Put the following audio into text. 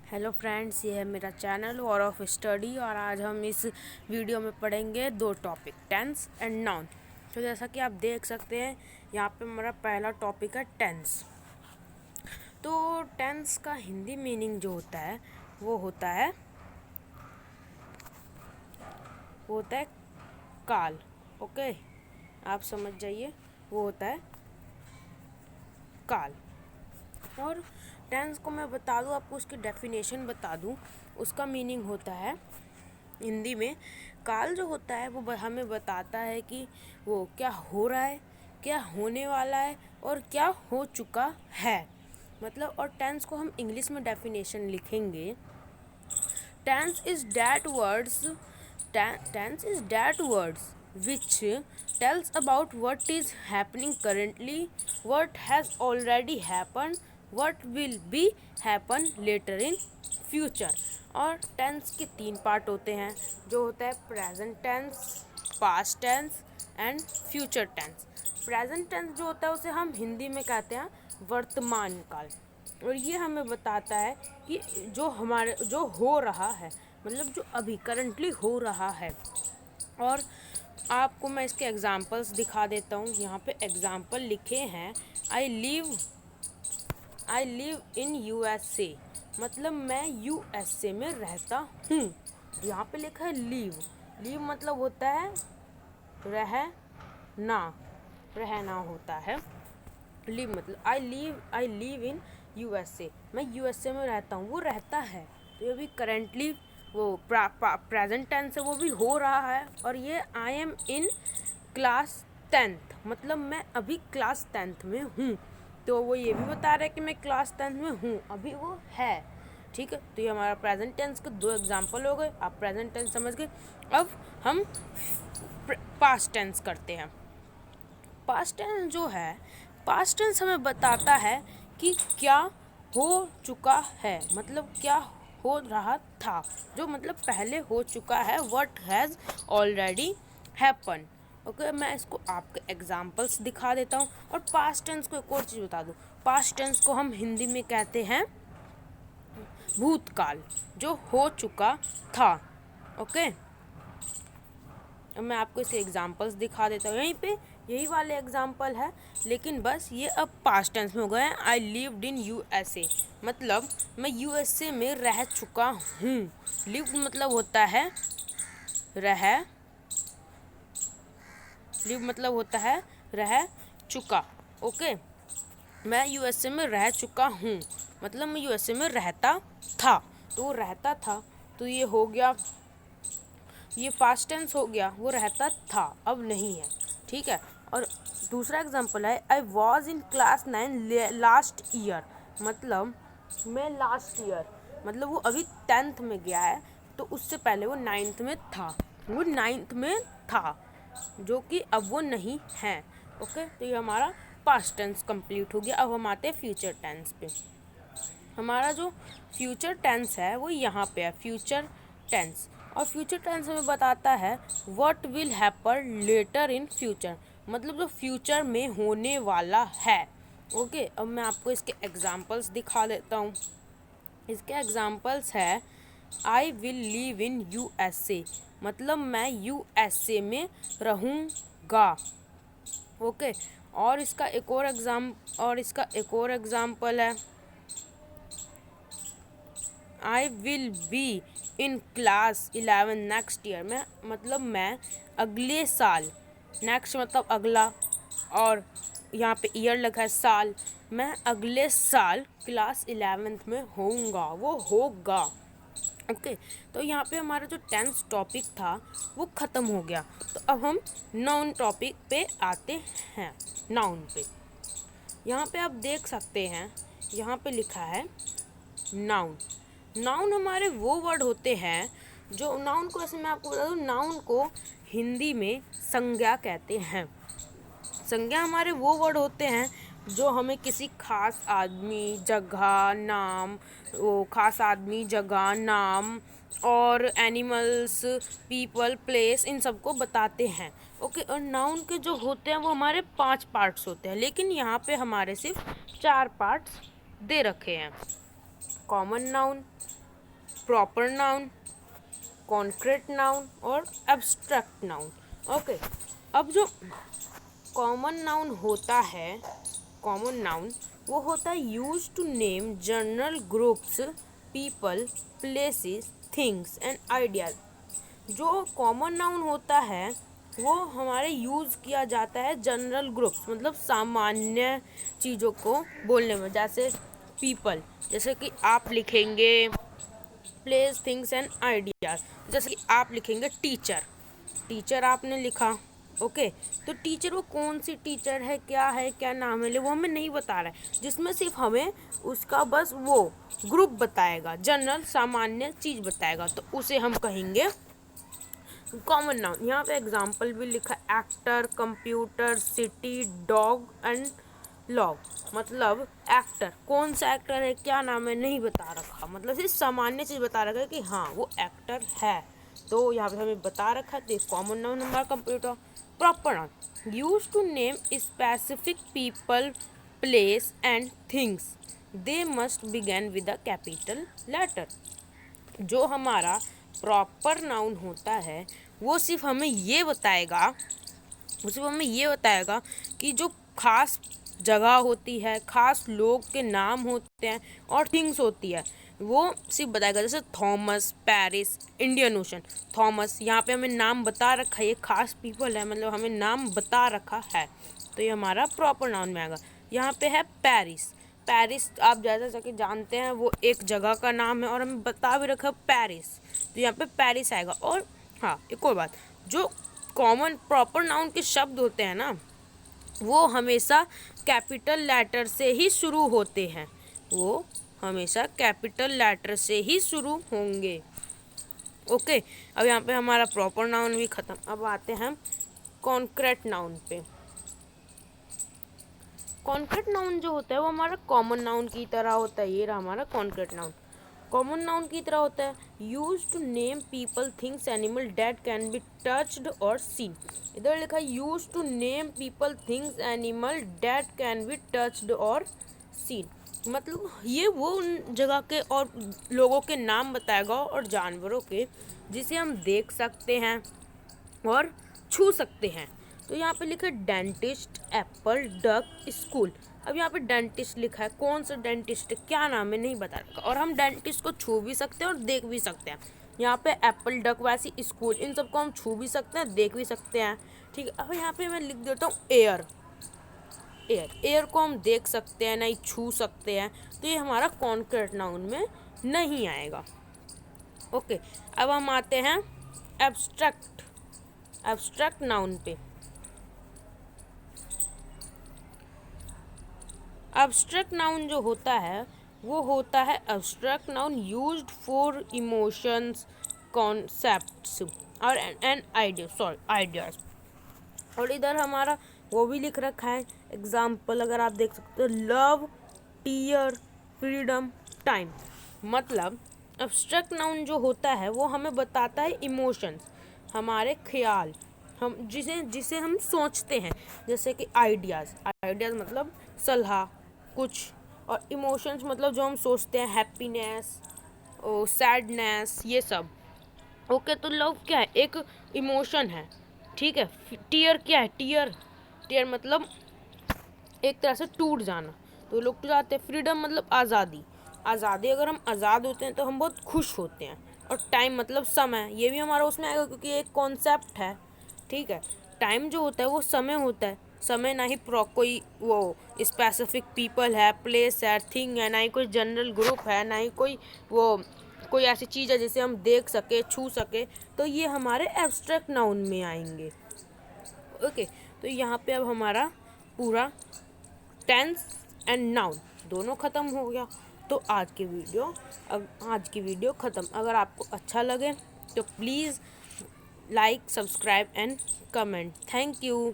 Hello friends, ये है मेरा चैनल वॉर ऑफ स्टडी और आज हम इस वीडियो में पढ़ेंगे दो टॉपिक, टेंस एंड नाउन। तो जैसा कि आप देख सकते हैं यहाँ पे हमारा पहला टॉपिक है टेंस। तो टेंस का हिंदी मीनिंग जो होता है वो होता है काल। ओके, आप समझ जाइए, वो होता है काल। और टेंस को मैं बता दूँ आपको, उसकी डेफिनेशन बता दूँ। उसका मीनिंग होता है हिंदी में, काल जो होता है वो हमें बताता है कि वो क्या हो रहा है, क्या होने वाला है और क्या हो चुका है। मतलब, और टेंस को हम इंग्लिश में डेफिनेशन लिखेंगे, tense is that words which tells about what is happening currently, what has already happened, what will be happen later in future। और टेंस के 3 पार्ट होते हैं, जो होता है present tense, past tense and future tense. Present tense जो होता है उसे हम हिंदी में कहते हैं वर्तमान काल, और ये हमें बताता है कि जो हो रहा है, मतलब जो अभी करंटली हो रहा है। और आपको मैं इसके एग्जांपल्स दिखा देता हूँ। यहाँ पे एग्जांपल लिखे हैं, आई लिव इन USA, मतलब मैं USA में रहता हूँ। यहाँ पे लिखा है लीव मतलब होता है रहना होता है। लिव मतलब आई लिव इन USA, मैं USA में रहता हूँ, वो रहता है। तो ये भी करेंटली वो प्रेजेंट टेंस है, वो भी हो रहा है। और ये I am in class 10th, मतलब मैं अभी क्लास 10th में हूँ। तो वो ये भी बता रहा है कि मैं क्लास 10th में हूँ, अभी वो है। ठीक है, तो ये हमारा प्रेजेंट टेंस के 2 एग्जाम्पल हो गए। आप प्रेजेंट टेंस समझ गए। अब हम पास्ट टेंस करते हैं। पास्ट टेंस जो है, पास्ट टेंस हमें बताता है कि क्या हो चुका है, मतलब क्या हो रहा था, जो मतलब पहले हो चुका है, what has already happen. Okay, मैं इसको आपके एग्जांपल्स दिखा देता हूँ। और पास्ट टेंस को एक और चीज़ बता दूँ, पास्ट टेंस को हम हिंदी में कहते हैं भूतकाल, जो हो चुका था। ओके, अब मैं आपको इसके एग्जांपल्स दिखा देता हूँ। यहीं पे यही वाले एग्जांपल है, लेकिन बस ये अब पास्ट टेंस में हो गए हैं। आई लिव्ड इन USA, मतलब मैं USA में रह चुका हूँ। लिव्ड मतलब होता है लिव मतलब होता है रह चुका। ओके, मैं USA में रह चुका हूँ, मतलब मैं USA में रहता था। तो वो रहता था, तो ये हो गया, ये पास्ट टेंस हो गया, वो रहता था, अब नहीं है। ठीक है। और दूसरा एग्जांपल है, I was in class 9 last year, मतलब मैं लास्ट ईयर, मतलब वो अभी 10th में गया है, तो उससे पहले वो 9th में था, वो 9th में था, जो कि अब वो नहीं है। ओके, तो ये हमारा पास्ट टेंस कंप्लीट हो गया। अब हम आते हैं फ्यूचर टेंस पे। हमारा जो फ्यूचर टेंस है वो यहाँ पे है, फ्यूचर टेंस। और फ्यूचर टेंस हमें बताता है what will happen later in future, मतलब जो फ्यूचर में होने वाला है। ओके, अब मैं आपको इसके एग्जांपल्स दिखा देता हूँ। इसके एग्जांपल्स है, I will live in USA, मतलब मैं USA में रहूँगा। ओके, और इसका एक और एग्जाम्पल है, I will be in class 11 next year, मैं मतलब मैं अगले साल, नेक्स्ट मतलब अगला, और यहाँ पे ईयर लगा है साल, मैं अगले साल क्लास 11th में होऊंगा, वो होगा। ओके, तो यहाँ पे हमारा जो टेंस टॉपिक था वो ख़त्म हो गया। तो अब हम नाउन टॉपिक पे आते हैं। नाउन पे यहाँ पे आप देख सकते हैं, यहाँ पे लिखा है नाउन। नाउन हमारे वो वर्ड होते हैं जो, नाउन को ऐसे मैं आपको बता दूँ, नाउन को हिंदी में संज्ञा कहते हैं। संज्ञा हमारे वो वर्ड होते हैं जो हमें किसी खास आदमी, जगह, नाम, वो खास आदमी, जगह, नाम और एनिमल्स, पीपल, प्लेस, इन सबको बताते हैं। ओके, और नाउन के जो होते हैं वो हमारे 5 पार्ट्स होते हैं, लेकिन यहाँ पे हमारे सिर्फ 4 पार्ट्स दे रखे हैं। Common noun, proper noun, concrete noun और एब्स्ट्रैक्ट नाउन। ओके, अब जो कॉमन नाउन होता है, कॉमन नाउन वो होता है use to name general groups, people, places, things and ideas. जो कॉमन नाउन होता है वो हमारे यूज़ किया जाता है जनरल ग्रुप्स, मतलब सामान्य चीज़ों को बोलने में। जैसे पीपल, जैसे कि आप लिखेंगे प्लेस, थिंग्स एंड आइडियाज। जैसे कि आप लिखेंगे टीचर, टीचर आपने लिखा। ओके, तो टीचर वो कौन सी टीचर है, क्या नाम है, वो हमें नहीं बता रहा है, जिसमें सिर्फ हमें उसका बस वो ग्रुप बताएगा, जनरल सामान्य चीज़ बताएगा, तो उसे हम कहेंगे कॉमन नाउन। यहाँ पे एग्जाम्पल भी लिखा, actor, computer, city, dog and log. मतलब एक्टर, कौन सा एक्टर है, क्या नाम है, नहीं बता रखा, मतलब सिर्फ सामान्य चीज़ बता रखा है कि हाँ वो एक्टर है, तो यहाँ पे हमें बता रखा है, तो कॉमन नाउन हमारा computer. Proper noun use to name specific people, place and things, they must begin with a capital letter. जो हमारा प्रॉपर नाउन होता है वो सिर्फ हमें ये बताएगा, कि जो खास जगह होती है, खास लोग के नाम होते हैं और थिंग्स होती है, वो सिर्फ बताएगा। जैसे Thomas, Paris, Indian ocean. Thomas, यहाँ पे हमें नाम बता रखा है, ये खास पीपल है, मतलब हमें नाम बता रखा है, तो ये हमारा प्रॉपर नाउन में आएगा। यहाँ पे है पेरिस, पेरिस आप जैसा कि जानते हैं वो एक जगह का नाम है और हमें बता भी रखा है पेरिस, तो यहाँ पे पेरिस आएगा। और हाँ, एक और बात, जो कॉमन प्रॉपर नाउन के शब्द होते हैं ना, वो हमेशा कैपिटल लेटर से ही शुरू होते हैं, वो हमेशा कैपिटल लेटर से ही शुरू होंगे। ओके, अब यहाँ पे हमारा प्रॉपर नाउन भी ख़त्म। अब आते हैं कॉन्क्रीट नाउन पे। कॉन्क्रीट नाउन जो होता है वो हमारा कॉमन नाउन की तरह होता है। ये रहा हमारा कॉन्क्रीट नाउन, कॉमन नाउन की तरह होता है। Use to name people, things, animal that can be touched और सीन। इधर लिखा है use to name people, things, animal that can be touched और सीन। मतलब ये वो उन जगह के और लोगों के नाम बताएगा और जानवरों के, जिसे हम देख सकते हैं और छू सकते हैं। तो यहाँ पे लिखा है डेंटिस्ट, एप्पल, डक, स्कूल। अब यहाँ पे डेंटिस्ट लिखा है, कौन सा डेंटिस्ट, क्या नाम है, नहीं बता रखा, और हम डेंटिस्ट को छू भी सकते हैं और देख भी सकते हैं। यहाँ पे एप्पल, डक, वैसे स्कूल, इन सबको हम छू भी सकते हैं, देख भी सकते हैं। ठीक है, अब यहाँ पे मैं लिख देता हूँ एयर। एयर को हम देख सकते हैं, नहीं छू सकते हैं, तो ये हमारा कॉन्क्रीट नाउन में नहीं आएगा। ओके, अब हम आते हैं एब्स्ट्रैक्ट नाउन पे। एब्स्ट्रैक्ट नाउन जो होता है वो होता है abstract noun used for emotions, concepts और एंड आइडियाज। और इधर हमारा वो भी लिख रखा है एग्जाम्पल, अगर आप देख सकते हो, लव, टीयर, फ्रीडम, टाइम। मतलब एब्स्ट्रैक्ट नाउन जो होता है वो हमें बताता है इमोशंस, हमारे ख्याल, हम जिसे हम सोचते हैं। जैसे कि आइडियाज़ मतलब सलाह कुछ, और इमोशंस मतलब जो हम सोचते हैं, हैप्पीनेस, सैडनेस, ये सब। ओके, तो लव क्या है, एक इमोशन है, ठीक है। टीयर क्या है, टीयर मतलब एक तरह से टूट जाना, तो लोग टूट जाते हैं। फ्रीडम मतलब आज़ादी, अगर हम आज़ाद होते हैं तो हम बहुत खुश होते हैं। और टाइम मतलब समय, ये भी हमारा उसमें आएगा क्योंकि एक कॉन्सेप्ट है, ठीक है। टाइम जो होता है वो समय होता है, समय ना ही कोई वो स्पेसिफिक पीपल है, प्लेस है, थिंग है, ना ही कोई जनरल ग्रुप है, ना ही कोई ऐसी चीज़ है जिसे हम देख सके, छू सके, तो ये हमारे एब्स्ट्रैक्ट नाउन में आएंगे। ओके, तो यहाँ पे अब हमारा पूरा टेंस एंड नाउन दोनों ख़त्म हो गया। तो आज की वीडियो ख़त्म। अगर आपको अच्छा लगे तो please like, subscribe and comment. Thank you.